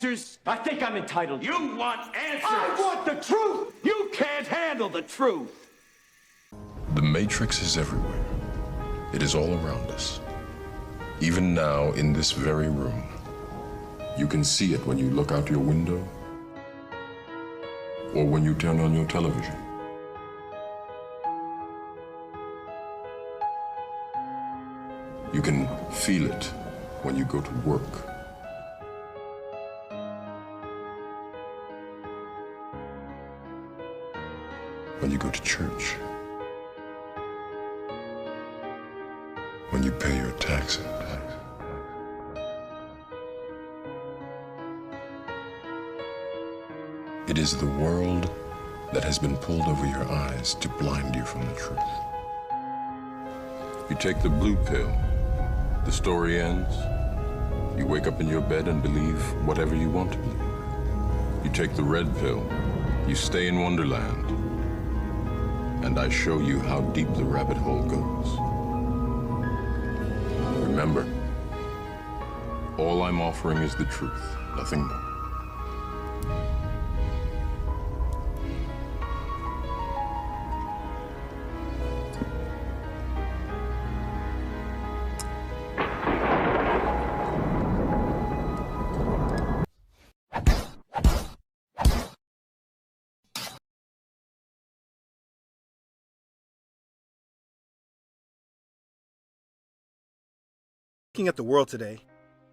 answers? I think I'm entitled. You want answers! I want the truth! You can't handle the truth! The Matrix is everywhere. It is all around us. Even now, in this very room. You can see it when you look out your window or when you turn on your television. You can feel it when you go to work. When you go to church. When you pay your taxes. It is the world that has been pulled over your eyes to blind you from the truth. You take the blue pill, the story ends. You wake up in your bed and believe whatever you want to believe. You take the red pill, you stay in Wonderland, and I show you how deep the rabbit hole goes. Remember, all I'm offering is the truth, nothing more. Looking at the world today,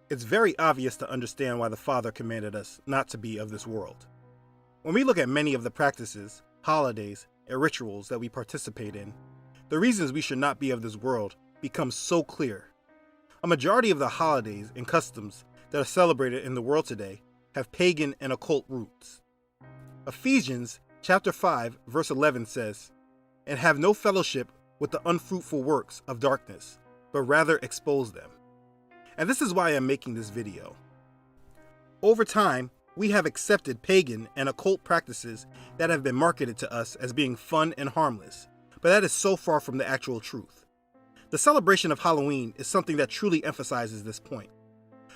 it's very obvious to understand why the Father commanded us not to be of this world. When we look at many of the practices, holidays, and rituals that we participate in, the reasons we should not be of this world become so clear. A majority of the holidays and customs that are celebrated in the world today have pagan and occult roots. Ephesians chapter 5 verse 11 says, "And have no fellowship with the unfruitful works of darkness, but rather expose them." And this is why I'm making this video. Over time, we have accepted pagan and occult practices that have been marketed to us as being fun and harmless, but that is so far from the actual truth. The celebration of Halloween is something that truly emphasizes this point.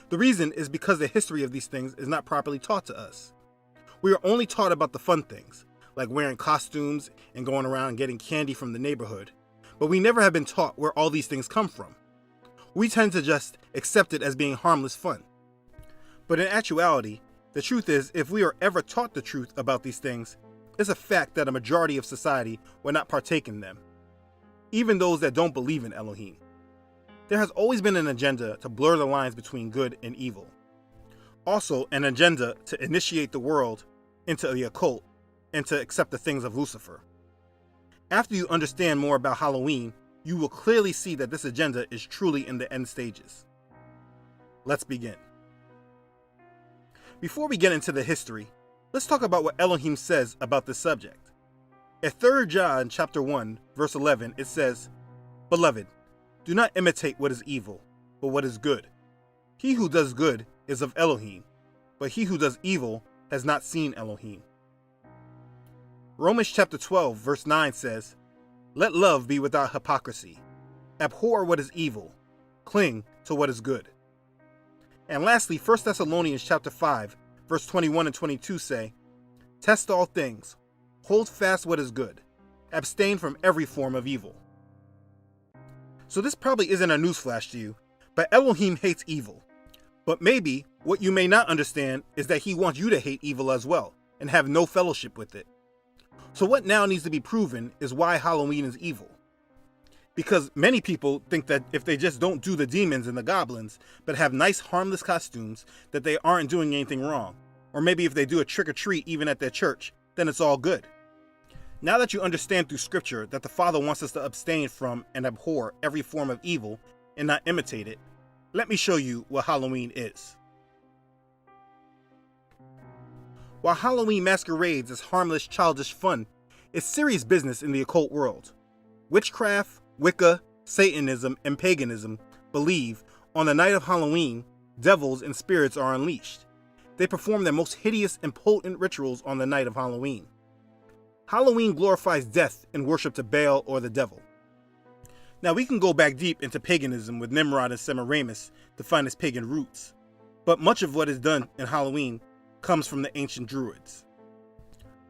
The reason is because the history of these things is not properly taught to us. We are only taught about the fun things, like wearing costumes and going around and getting candy from the neighborhood, but we never have been taught where all these things come from. We tend to just accept it as being harmless fun. But in actuality, the truth is, if we are ever taught the truth about these things, it's a fact that a majority of society will not partake in them, even those that don't believe in Elohim. There has always been an agenda to blur the lines between good and evil. Also, an agenda to initiate the world into the occult and to accept the things of Lucifer. After you understand more about Halloween, you will clearly see that this agenda is truly in the end stages. Let's begin. Before we get into the history, let's talk about what Elohim says about this subject. At 3 John chapter 1, verse 11, it says, "Beloved, do not imitate what is evil, but what is good. He who does good is of Elohim, but he who does evil has not seen Elohim." Romans chapter 12, verse 9 says, "Let love be without hypocrisy. Abhor what is evil. Cling to what is good." And lastly, 1 Thessalonians chapter 5, verse 21 and 22 say, "Test all things. Hold fast what is good. Abstain from every form of evil." So this probably isn't a newsflash to you, but Elohim hates evil. But maybe what you may not understand is that he wants you to hate evil as well and have no fellowship with it. So what now needs to be proven is why Halloween is evil. Because many people think that if they just don't do the demons and the goblins, but have nice harmless costumes, that they aren't doing anything wrong. Or maybe if they do a trick-or-treat even at their church, then it's all good. Now that you understand through scripture that the Father wants us to abstain from and abhor every form of evil and not imitate it, let me show you what Halloween is. While Halloween masquerades as harmless, childish fun, it's serious business in the occult world. Witchcraft, Wicca, Satanism, and paganism believe on the night of Halloween, devils and spirits are unleashed. They perform their most hideous and potent rituals on the night of Halloween. Halloween glorifies death and worship to Baal or the devil. Now we can go back deep into paganism with Nimrod and Semiramis to find its pagan roots. but much of what is done in Halloween comes from the ancient Druids.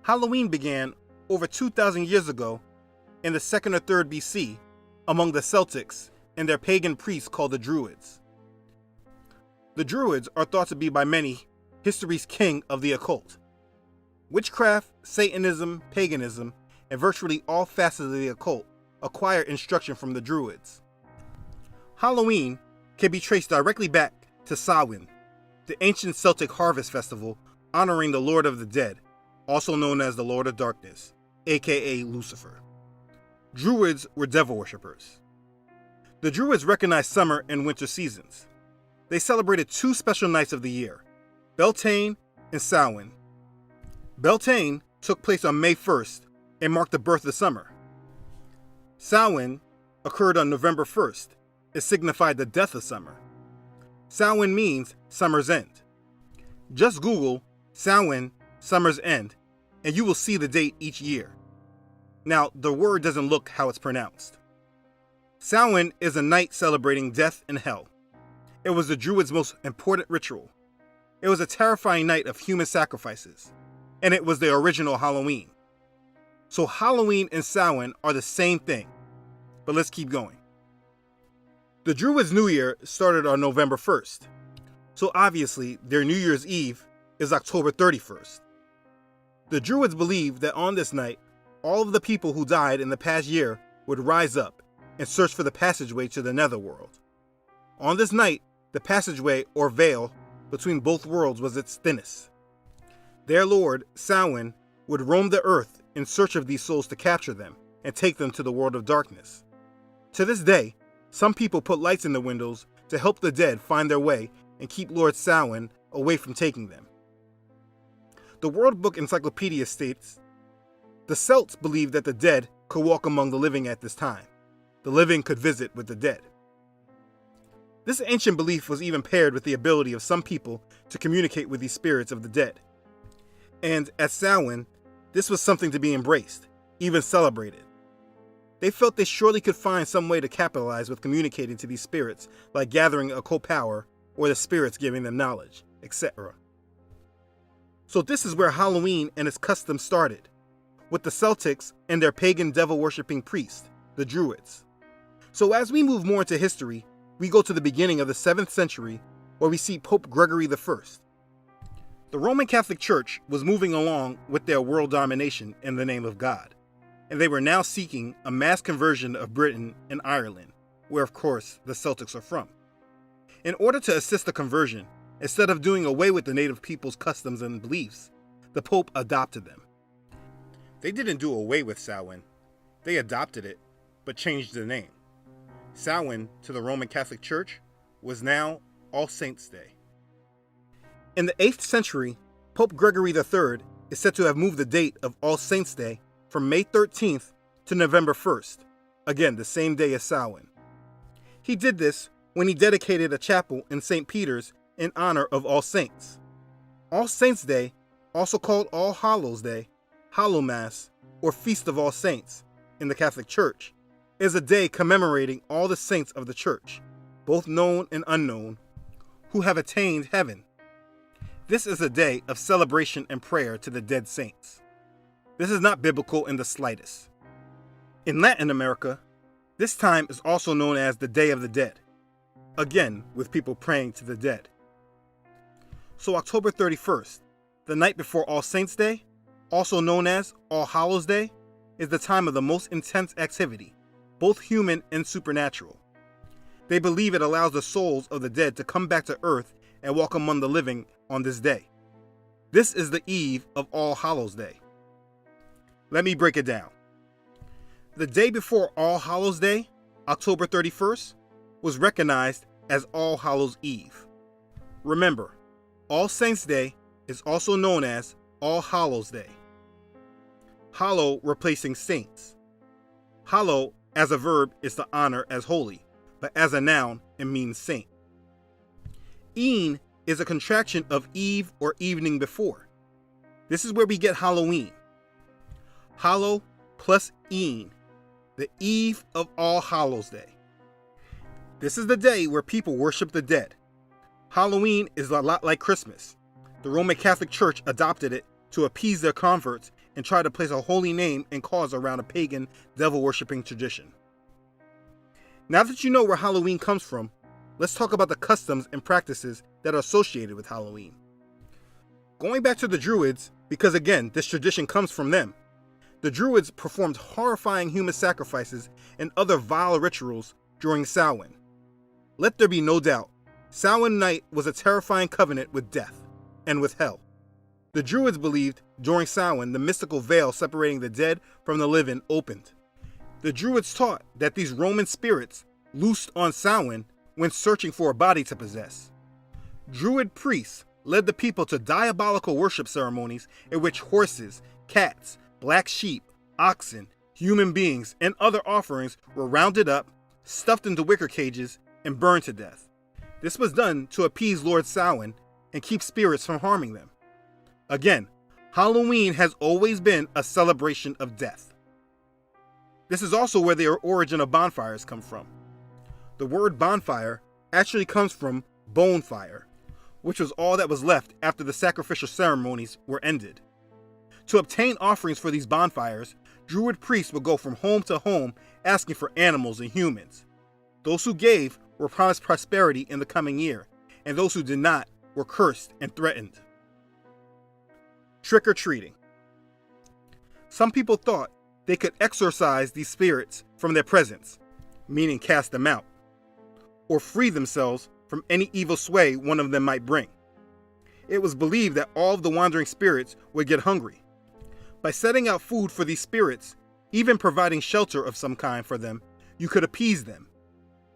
Halloween began over 2,000 years ago in the 2nd or 3rd BC among the Celtics and their pagan priests called the Druids. The Druids are thought to be by many history's king of the occult. Witchcraft, Satanism, paganism, and virtually all facets of the occult acquire instruction from the Druids. Halloween can be traced directly back to Samhain, the ancient Celtic harvest festival honoring the Lord of the Dead, also known as the Lord of Darkness, aka Lucifer. Druids were devil worshippers. The Druids recognized summer and winter seasons. They celebrated 2 special nights of the year, Beltane and Samhain. Beltane took place on May 1st and marked the birth of summer. Samhain occurred on November 1st. It signified the death of summer. Samhain means summer's end. Just Google Samhain, summer's end, and you will see the date each year. Now, the word doesn't look how it's pronounced. Samhain is a night celebrating death and hell. It was the Druids' most important ritual. It was a terrifying night of human sacrifices, and it was the original Halloween. So Halloween and Samhain are the same thing, but let's keep going. The Druids' New Year started on November 1st, so obviously their New Year's Eve is October 31st. The Druids believed that on this night, all of the people who died in the past year would rise up and search for the passageway to the netherworld. On this night, the passageway or veil between both worlds was its thinnest. Their lord, Samhain, would roam the earth in search of these souls to capture them and take them to the world of darkness. To this day, some people put lights in the windows to help the dead find their way and keep Lord Samhain away from taking them. The World Book Encyclopedia states, the Celts believed that the dead could walk among the living at this time. The living could visit with the dead. This ancient belief was even paired with the ability of some people to communicate with these spirits of the dead. And at Samhain, this was something to be embraced, even celebrated. They felt they surely could find some way to capitalize with communicating to these spirits, like gathering occult power or the spirits giving them knowledge, etc. So this is where Halloween and its customs started, with the Celtics and their pagan devil-worshipping priests, the Druids. So as we move more into history, we go to the beginning of the 7th century, where we see Pope Gregory I. The Roman Catholic Church was moving along with their world domination in the name of God, and they were now seeking a mass conversion of Britain and Ireland, where of course the Celtics are from. In order to assist the conversion, instead of doing away with the native people's customs and beliefs, the Pope adopted them. They didn't do away with Samhain, they adopted it, but changed the name. Samhain to the Roman Catholic Church was now All Saints' Day. In the 8th century, Pope Gregory III is said to have moved the date of All Saints' Day from May 13th to November 1st, again the same day as Samhain. He did this when he dedicated a chapel in St. Peter's in honor of All Saints. All Saints' Day, also called All Hallows' Day, Hallowmass, or Feast of All Saints in the Catholic Church, is a day commemorating all the saints of the Church, both known and unknown, who have attained heaven. This is a day of celebration and prayer to the dead saints. This is not biblical in the slightest. In Latin America, this time is also known as the Day of the Dead, again with people praying to the dead. So October 31st, the night before All Saints' Day, also known as All Hallows' Day, is the time of the most intense activity, both human and supernatural. They believe it allows the souls of the dead to come back to earth and walk among the living on this day. This is the eve of All Hallows' Day. Let me break it down. The day before All Hallows' Day, October 31st, was recognized as All Hallows' Eve. Remember, All Saints' Day is also known as All Hallows' Day. Hallow replacing saints. Hallow as a verb is to honor as holy, but as a noun it means saint. Een is a contraction of eve or evening before. This is where we get Halloween. Hallow plus een, the eve of All Hallows' Day. This is the day where people worship the dead. Halloween is a lot like Christmas. The Roman Catholic Church adopted it to appease their converts and try to place a holy name and cause around a pagan, devil-worshipping tradition. Now that you know where Halloween comes from, let's talk about the customs and practices that are associated with Halloween. Going back to the Druids, because again, this tradition comes from them, the Druids performed horrifying human sacrifices and other vile rituals during Samhain. Let there be no doubt, Samhain night was a terrifying covenant with death and with hell. The Druids believed during Samhain the mystical veil separating the dead from the living opened. The Druids taught that these Roman spirits loosed on Samhain when searching for a body to possess. Druid priests led the people to diabolical worship ceremonies in which horses, cats, black sheep, oxen, human beings, and other offerings were rounded up, stuffed into wicker cages, and burned to death. This was done to appease Lord Samhain and keep spirits from harming them. Again, Halloween has always been a celebration of death. This is also where the origin of bonfires come from. The word bonfire actually comes from bone fire, which was all that was left after the sacrificial ceremonies were ended. To obtain offerings for these bonfires, Druid priests would go from home to home asking for animals and humans. Those who gave were promised prosperity in the coming year, and those who did not were cursed and threatened. Trick-or-treating. Some people thought they could exorcise these spirits from their presence, meaning cast them out, or free themselves from any evil sway one of them might bring. It was believed that all of the wandering spirits would get hungry. By setting out food for these spirits, even providing shelter of some kind for them, you could appease them.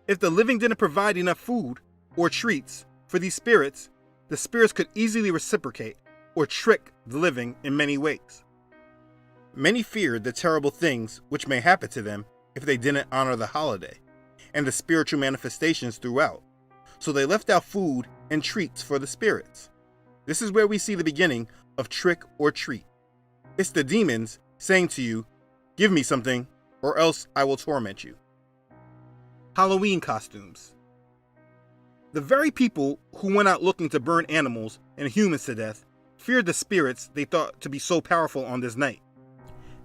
If the living didn't provide enough food or treats for these spirits, the spirits could easily reciprocate or trick the living in many ways. Many feared the terrible things which may happen to them if they didn't honor the holiday and the spiritual manifestations throughout, so they left out food and treats for the spirits. This is where we see the beginning of trick or treat. It's the demons saying to you, "Give me something, or else I will torment you." Halloween costumes. The very people who went out looking to burn animals and humans to death feared the spirits they thought to be so powerful on this night.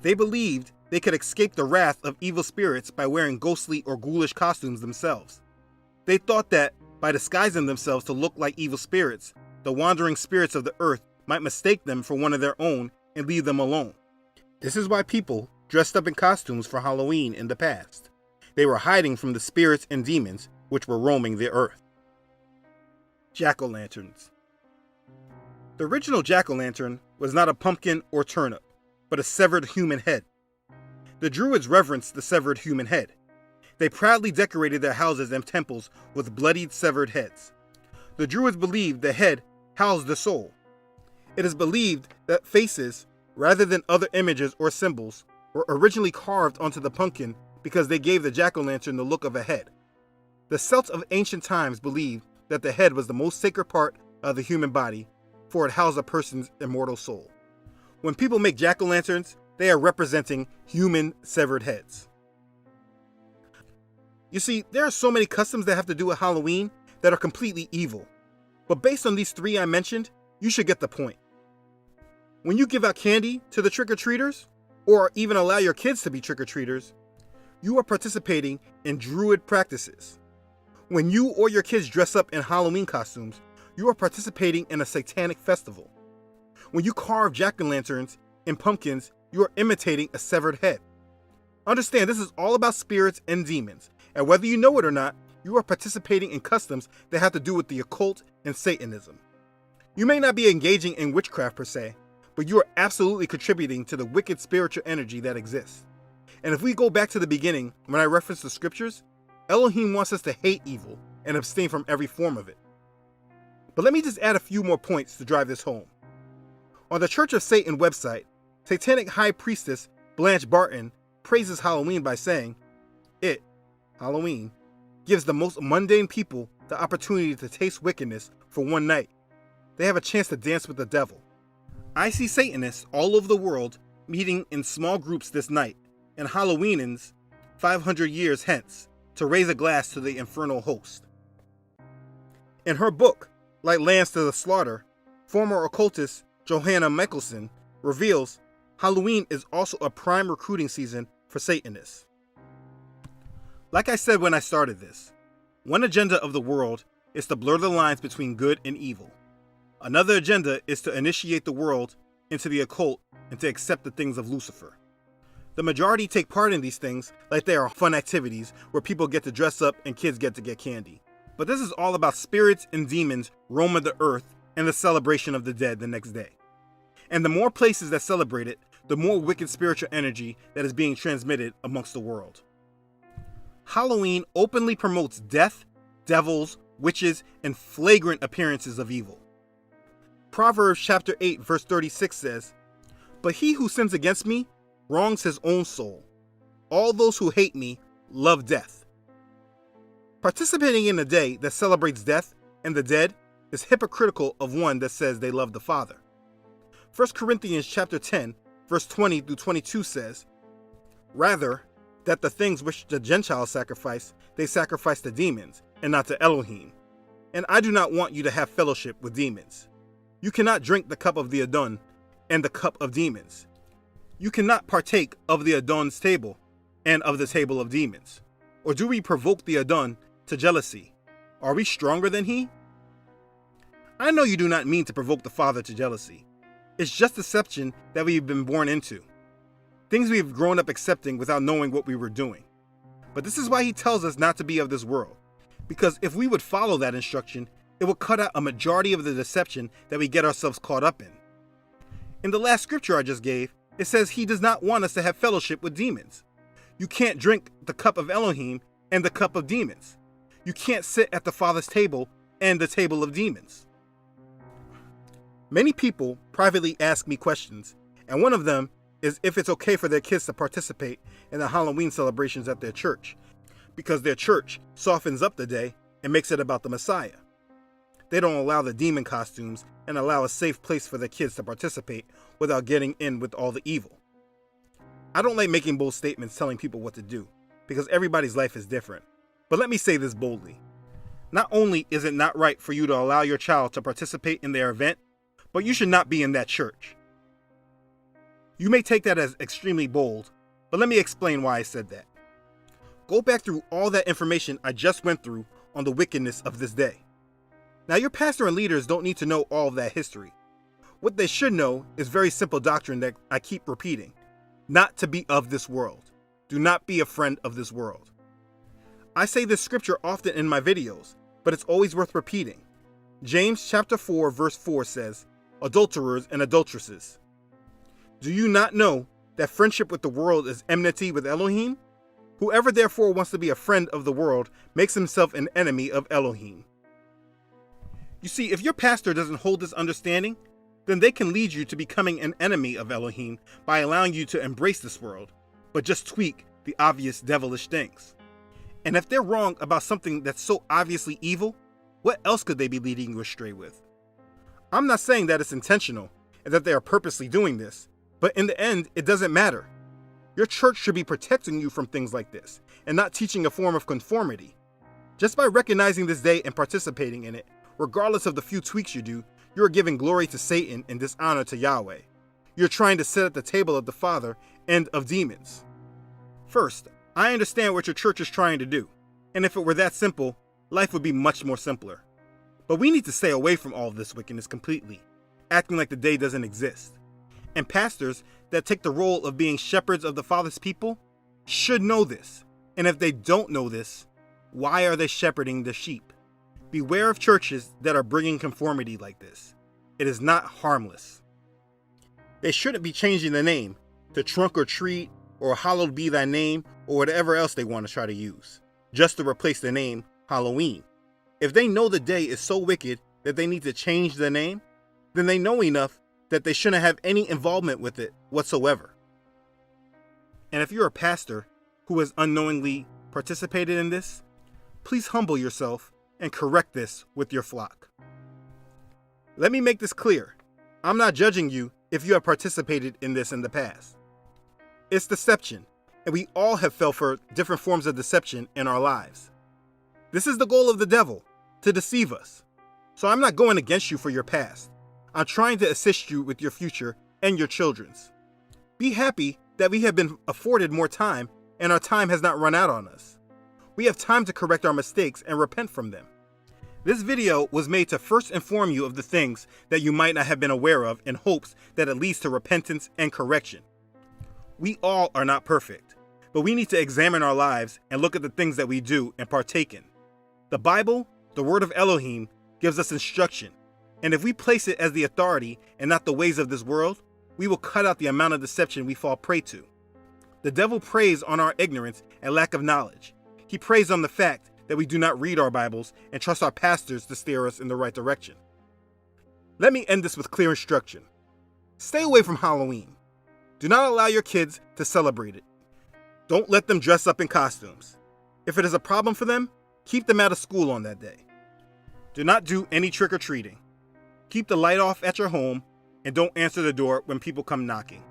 They believed they could escape the wrath of evil spirits by wearing ghostly or ghoulish costumes themselves. They thought that by disguising themselves to look like evil spirits, the wandering spirits of the earth might mistake them for one of their own and leave them alone. This is why people dressed up in costumes for Halloween in the past. They were hiding from the spirits and demons which were roaming the earth. Jack-o'-lanterns. The original jack-o'-lantern was not a pumpkin or turnip, but a severed human head. The Druids reverenced the severed human head. They proudly decorated their houses and temples with bloodied severed heads. The Druids believed the head housed the soul. It is believed that faces, rather than other images or symbols, were originally carved onto the pumpkin because they gave the jack-o'-lantern the look of a head. The Celts of ancient times believed that the head was the most sacred part of the human body, for it housed a person's immortal soul. When people make jack-o'-lanterns, they are representing human severed heads. You see, there are so many customs that have to do with Halloween that are completely evil. But based on these three I mentioned, you should get the point. When you give out candy to the trick-or-treaters, or even allow your kids to be trick-or-treaters, you are participating in Druid practices. When you or your kids dress up in Halloween costumes, you are participating in a satanic festival. When you carve jack-o'-lanterns and pumpkins, you are imitating a severed head. Understand, this is all about spirits and demons, and whether you know it or not, you are participating in customs that have to do with the occult and Satanism. You may not be engaging in witchcraft per se, but you are absolutely contributing to the wicked spiritual energy that exists. And if we go back to the beginning, when I referenced the scriptures, Elohim wants us to hate evil and abstain from every form of it. But let me just add a few more points to drive this home. On the Church of Satan website, Satanic High Priestess Blanche Barton praises Halloween by saying, "It, Halloween, gives the most mundane people the opportunity to taste wickedness for one night. They have a chance to dance with the devil. I see Satanists all over the world meeting in small groups this night, and Halloweenans 500 years hence, to raise a glass to the infernal host." In her book, like lambs to the slaughter, former occultist Johanna Michelson reveals Halloween is also a prime recruiting season for Satanists. Like I said when I started this, one agenda of the world is to blur the lines between good and evil. Another agenda is to initiate the world into the occult and to accept the things of Lucifer. The majority take part in these things like they are fun activities where people get to dress up and kids get to get candy. But this is all about spirits and demons roaming the earth and the celebration of the dead the next day. And the more places that celebrate it, the more wicked spiritual energy that is being transmitted amongst the world. Halloween openly promotes death, devils, witches, and flagrant appearances of evil. Proverbs chapter 8 verse 36 says, "But he who sins against me wrongs his own soul. All those who hate me love death." Participating in a day that celebrates death and the dead is hypocritical of one that says they love the Father. 1 Corinthians chapter 10 verse 20 through 22 says, "Rather, that the things which the Gentiles sacrifice, they sacrifice to demons, and not to Elohim. And I do not want you to have fellowship with demons. You cannot drink the cup of the Adon and the cup of demons. You cannot partake of the Adon's table and of the table of demons. Or do we provoke the Adon to jealousy? Are we stronger than he?" I know you do not mean to provoke the Father to jealousy. It's just deception that we've been born into. Things we've grown up accepting without knowing what we were doing. But this is why he tells us not to be of this world. Because if we would follow that instruction, it would cut out a majority of the deception that we get ourselves caught up in. In the last scripture I just gave, it says he does not want us to have fellowship with demons. You can't drink the cup of Elohim and the cup of demons. You can't sit at the Father's table and the table of demons. Many people privately ask me questions, and one of them is if it's okay for their kids to participate in the Halloween celebrations at their church, because their church softens up the day and makes it about the Messiah. They don't allow the demon costumes and allow a safe place for their kids to participate without getting in with all the evil. I don't like making bold statements telling people what to do, because everybody's life is different. But let me say this boldly. Not only is it not right for you to allow your child to participate in their event, but you should not be in that church. You may take that as extremely bold, but let me explain why I said that. Go back through all that information I just went through on the wickedness of this day. Now, your pastor and leaders don't need to know all of that history. What they should know is very simple doctrine that I keep repeating. Not to be of this world. Do not be a friend of this world. I say this scripture often in my videos, but it's always worth repeating. James chapter 4 verse 4 says, "Adulterers and adulteresses. Do you not know that friendship with the world is enmity with Elohim? Whoever therefore wants to be a friend of the world makes himself an enemy of Elohim." You see, if your pastor doesn't hold this understanding, then they can lead you to becoming an enemy of Elohim by allowing you to embrace this world, but just tweak the obvious devilish things. And if they're wrong about something that's so obviously evil, what else could they be leading you astray with? I'm not saying that it's intentional and that they are purposely doing this, but in the end, it doesn't matter. Your church should be protecting you from things like this and not teaching a form of conformity. Just by recognizing this day and participating in it, regardless of the few tweaks you do, you are giving glory to Satan and dishonor to Yahweh. You're trying to sit at the table of the Father and of demons. First, I understand what your church is trying to do, and if it were that simple, life would be much more simpler. But we need to stay away from all of this wickedness completely, acting like the day doesn't exist. And pastors that take the role of being shepherds of the Father's people should know this. And if they don't know this, why are they shepherding the sheep? Beware of churches that are bringing conformity like this. It is not harmless. They shouldn't be changing the name to Trunk or Treat or Hallowed Be Thy Name or whatever else they want to try to use, just to replace the name Halloween. If they know the day is so wicked that they need to change the name, then they know enough that they shouldn't have any involvement with it whatsoever. And if you're a pastor who has unknowingly participated in this, please humble yourself and correct this with your flock. Let me make this clear. I'm not judging you if you have participated in this in the past. It's deception, and we all have fell for different forms of deception in our lives. This is the goal of the devil, to deceive us. So I'm not going against you for your past. I'm trying to assist you with your future and your children's. Be happy that we have been afforded more time and our time has not run out on us. We have time to correct our mistakes and repent from them. This video was made to first inform you of the things that you might not have been aware of in hopes that it leads to repentance and correction. We all are not perfect, but we need to examine our lives and look at the things that we do and partake in. The Bible, the word of Elohim, gives us instruction, and if we place it as the authority and not the ways of this world, we will cut out the amount of deception we fall prey to. The devil preys on our ignorance and lack of knowledge. He preys on the fact that we do not read our Bibles and trust our pastors to steer us in the right direction. Let me end this with clear instruction. Stay away from Halloween. Do not allow your kids to celebrate it. Don't let them dress up in costumes. If it is a problem for them, keep them out of school on that day. Do not do any trick-or-treating. Keep the light off at your home and don't answer the door when people come knocking.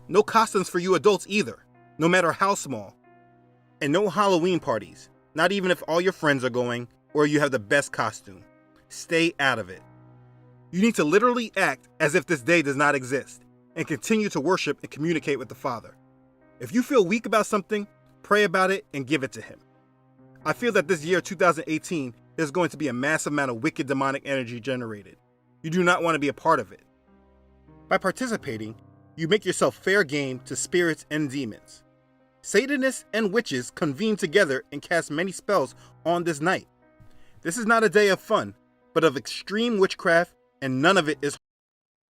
No costumes for you adults either, no matter how small. And no Halloween parties, not even if all your friends are going or you have the best costume. Stay out of it. You need to literally act as if this day does not exist and continue to worship and communicate with the Father. If you feel weak about something, pray about it and give it to Him. I feel that this year 2018 there's going to be a massive amount of wicked demonic energy generated. You do not want to be a part of it. By participating, you make yourself fair game to spirits and demons. Satanists and witches convene together and cast many spells on this night. This is not a day of fun, but of extreme witchcraft, and none of it is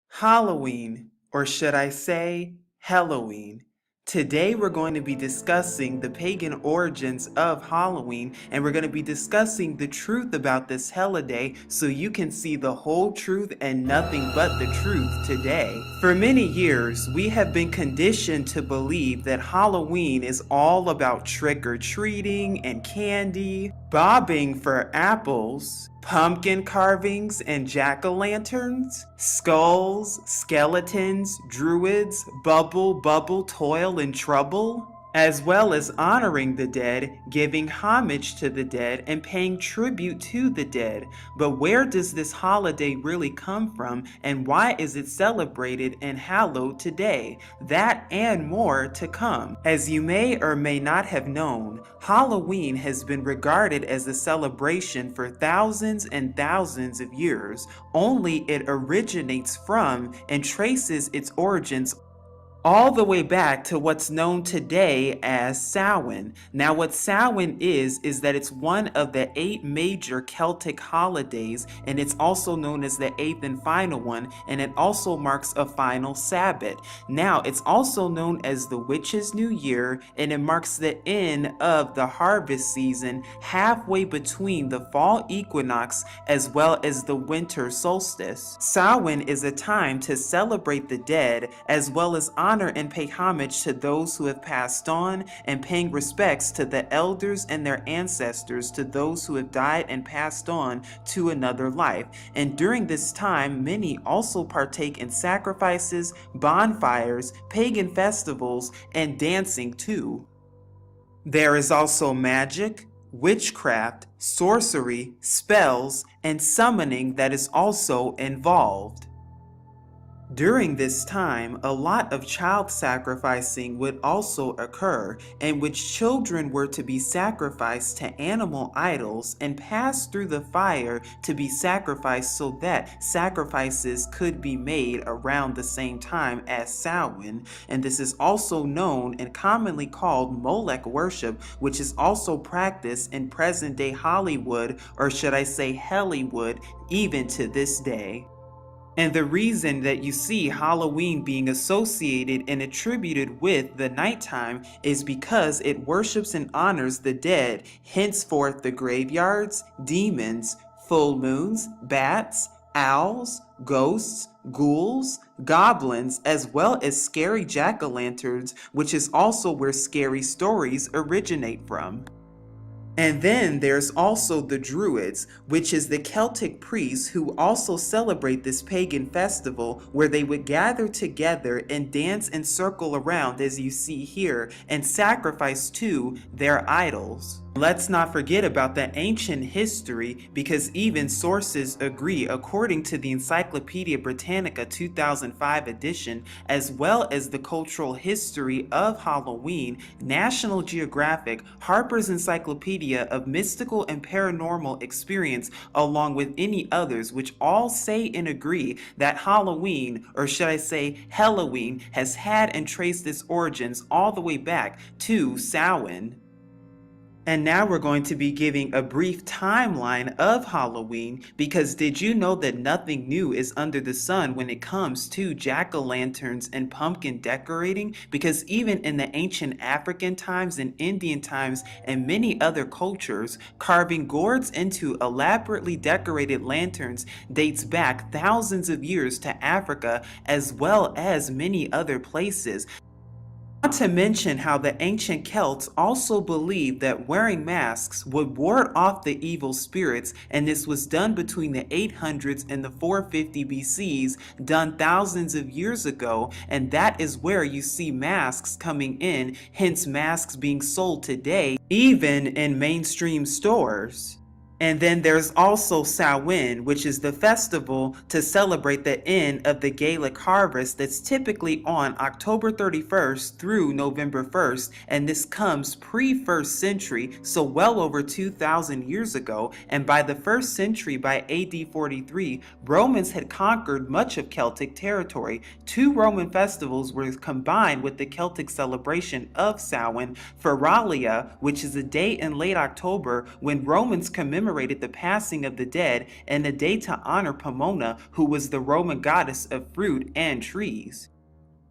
Halloween, or should I say, Helloween. Today we're going to be discussing the pagan origins of Halloween, and we're going to be discussing the truth about this holiday so you can see the whole truth and nothing but the truth today. For many years, we have been conditioned to believe that Halloween is all about trick-or-treating and candy, bobbing for apples, pumpkin carvings and jack-o'-lanterns, skulls, skeletons, druids, bubble, toil and trouble, as well as honoring the dead, giving homage to the dead, and paying tribute to the dead. But where does this holiday really come from, and why is it celebrated and hallowed today? That and more to come. As you may or may not have known, Halloween has been regarded as a celebration for thousands and thousands of years, only it originates from and traces its origins all the way back to what's known today as Samhain. Now what Samhain is that it's one of the 8 major Celtic holidays, and it's also known as the 8th and final one, and it also marks a final Sabbath. Now it's also known as the Witch's New Year, and it marks the end of the harvest season, halfway between the fall equinox as well as the winter solstice. Samhain is a time to celebrate the dead as well as honor and pay homage to those who have passed on, and paying respects to the elders and their ancestors, to those who have died and passed on to another life. And during this time, many also partake in sacrifices, bonfires, pagan festivals, and dancing too. There is also magic, witchcraft, sorcery, spells, and summoning that is also involved. During this time, a lot of child sacrificing would also occur, in which children were to be sacrificed to animal idols and passed through the fire to be sacrificed so that sacrifices could be made around the same time as Samhain. And this is also known and commonly called Molech worship, which is also practiced in present-day Hollywood, or should I say Hellywood, even to this day. And the reason that you see Halloween being associated and attributed with the nighttime is because it worships and honors the dead, henceforth the graveyards, demons, full moons, bats, owls, ghosts, ghouls, goblins, as well as scary jack-o'-lanterns, which is also where scary stories originate from. And then there's also the Druids, which is the Celtic priests who also celebrate this pagan festival where they would gather together and dance and circle around as you see here and sacrifice to their idols. Let's not forget about the ancient history, because even sources agree, according to the Encyclopedia Britannica 2005 edition, as well as the Cultural History of Halloween, National Geographic, Harper's Encyclopedia of Mystical and Paranormal Experience, along with any others, which all say and agree that Halloween, or should I say Helloween, has had and traced its origins all the way back to Samhain. And now we're going to be giving a brief timeline of Halloween, because did you know that nothing new is under the sun when it comes to jack-o'-lanterns and pumpkin decorating? Because even in the ancient African times and Indian times and many other cultures, carving gourds into elaborately decorated lanterns dates back thousands of years to Africa as well as many other places. Not to mention how the ancient Celts also believed that wearing masks would ward off the evil spirits, and this was done between the 800s and the 450 BCs, done thousands of years ago, and that is where you see masks coming in, hence masks being sold today, even in mainstream stores. And then there's also Samhain, which is the festival to celebrate the end of the Gaelic harvest that's typically on October 31st through November 1st, and this comes pre-1st century, so well over 2,000 years ago, and by the 1st century, by AD 43, Romans had conquered much of Celtic territory. Two Roman festivals were combined with the Celtic celebration of Samhain, Feralia, which is a day in late October when Romans commemorated the passing of the dead, and a day to honor Pomona, who was the Roman goddess of fruit and trees.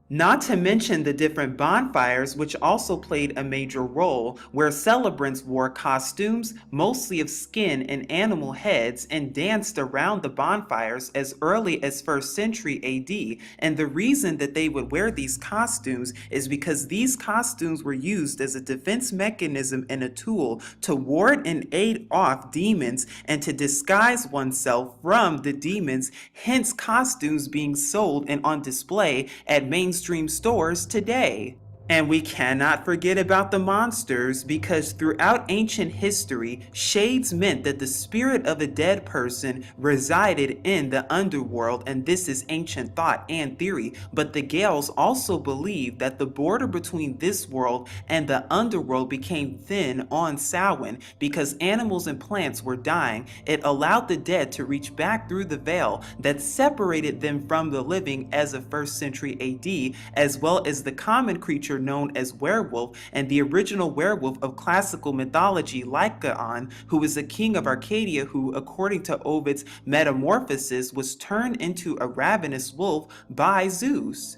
Not to mention the different bonfires, which also played a major role, where celebrants wore costumes, mostly of skin and animal heads, and danced around the bonfires as early as 1st century AD. And the reason that they would wear these costumes is because these costumes were used as a defense mechanism and a tool to ward and aid off demons and to disguise oneself from the demons, hence costumes being sold and on display at mainstream stores today. And we cannot forget about the monsters, because throughout ancient history, shades meant that the spirit of a dead person resided in the underworld, and this is ancient thought and theory. But the Gaels also believed that the border between this world and the underworld became thin on Samhain because animals and plants were dying. It allowed the dead to reach back through the veil that separated them from the living as of 1st century AD, as well as the common creature known as werewolf, and the original werewolf of classical mythology, Lycaon, who was a king of Arcadia who, according to Ovid's Metamorphosis, was turned into a ravenous wolf by Zeus.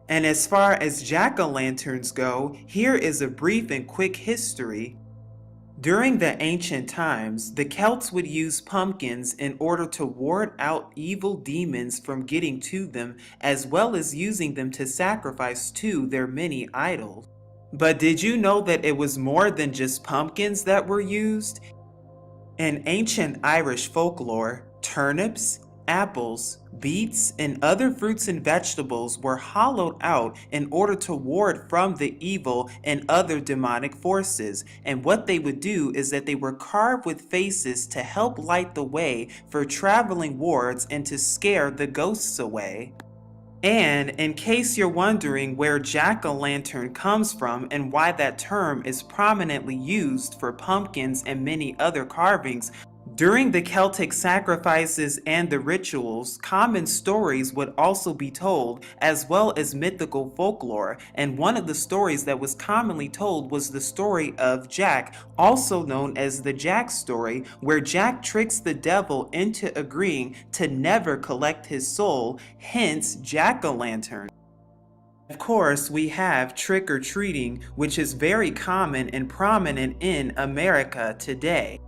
And as far as jack-o'-lanterns go, here is a brief and quick history. During the ancient times, the Celts would use pumpkins in order to ward out evil demons from getting to them, as well as using them to sacrifice to their many idols. But did you know that it was more than just pumpkins that were used? In ancient Irish folklore, turnips, apples, beets, and other fruits and vegetables were hollowed out in order to ward from the evil and other demonic forces. And what they would do is that they were carved with faces to help light the way for traveling wards and to scare the ghosts away. And in case you're wondering where jack-o'-lantern comes from and why that term is prominently used for pumpkins and many other carvings, during the Celtic sacrifices and the rituals, common stories would also be told, as well as mythical folklore, and one of the stories that was commonly told was the story of Jack, also known as the Jack story, where Jack tricks the devil into agreeing to never collect his soul, hence jack-o'-lantern. Of course, we have trick-or-treating, which is very common and prominent in America today.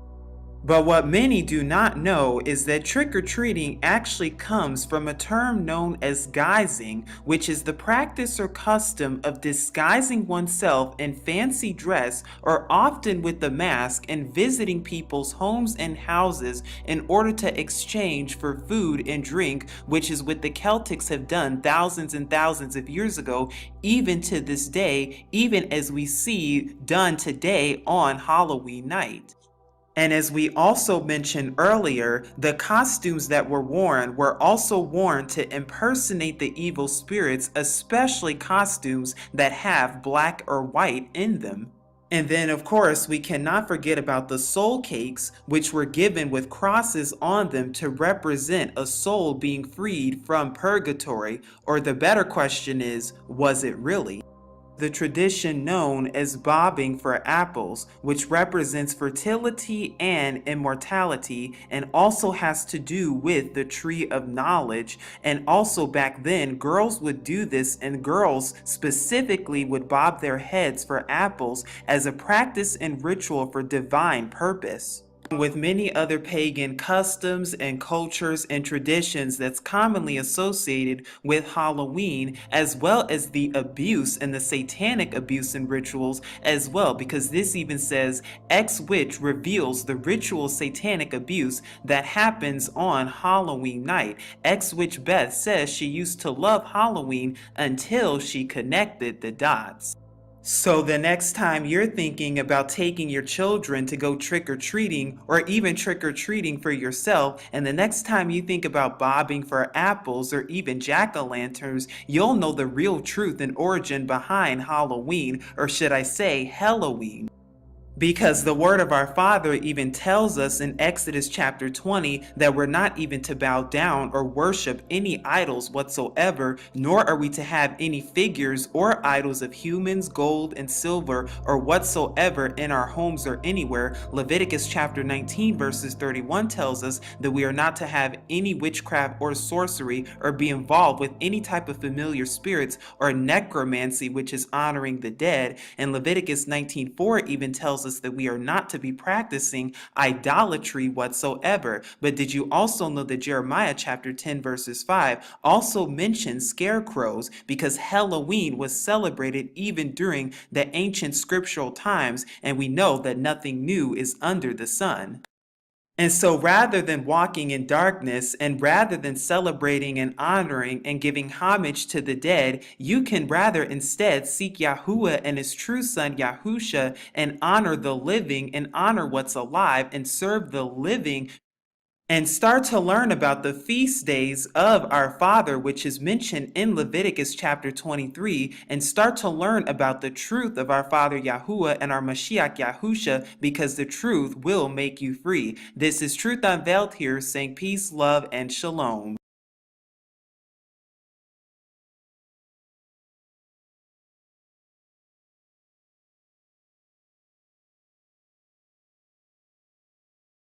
But what many do not know is that trick-or-treating actually comes from a term known as guising, which is the practice or custom of disguising oneself in fancy dress or often with a mask and visiting people's homes and houses in order to exchange for food and drink, which is what the Celtics have done thousands and thousands of years ago, even to this day, even as we see done today on Halloween night. And as we also mentioned earlier, the costumes that were also worn to impersonate the evil spirits, especially costumes that have black or white in them. And then, of course, we cannot forget about the soul cakes, which were given with crosses on them to represent a soul being freed from purgatory. Or the better question is, was it really? The tradition known as bobbing for apples, which represents fertility and immortality and also has to do with the tree of knowledge. And also back then, girls would do this, and girls specifically would bob their heads for apples as a practice and ritual for divine purpose. With many other pagan customs and cultures and traditions that's commonly associated with Halloween, as well as the abuse and the satanic abuse and rituals as well, because this even says X-Witch reveals the ritual satanic abuse that happens on Halloween night. X-Witch Beth says she used to love Halloween until she connected the dots. So the next time you're thinking about taking your children to go trick-or-treating or even trick-or-treating for yourself, and the next time you think about bobbing for apples or even jack-o'-lanterns, you'll know the real truth and origin behind Halloween, or should I say Helloween. Because the word of our Father even tells us in Exodus chapter 20 that we're not even to bow down or worship any idols whatsoever, nor are we to have any figures or idols of humans, gold and silver or whatsoever in our homes or anywhere. Leviticus chapter 19 verses 31 tells us that we are not to have any witchcraft or sorcery or be involved with any type of familiar spirits or necromancy, which is honoring the dead. And Leviticus 19:4 even tells us that we are not to be practicing idolatry whatsoever. But did you also know that Jeremiah chapter 10 verses 5 also mentions scarecrows, because Halloween was celebrated even during the ancient scriptural times, and we know that nothing new is under the sun. And so rather than walking in darkness and rather than celebrating and honoring and giving homage to the dead, you can rather instead seek Yahuwah and his true son Yahusha and honor the living and honor what's alive and serve the living and start to learn about the feast days of our Father, which is mentioned in Leviticus chapter 23, and start to learn about the truth of our Father Yahuwah and our Mashiach Yahusha, because the truth will make you free. This is Truth Unveiled here, saying peace, love, and shalom.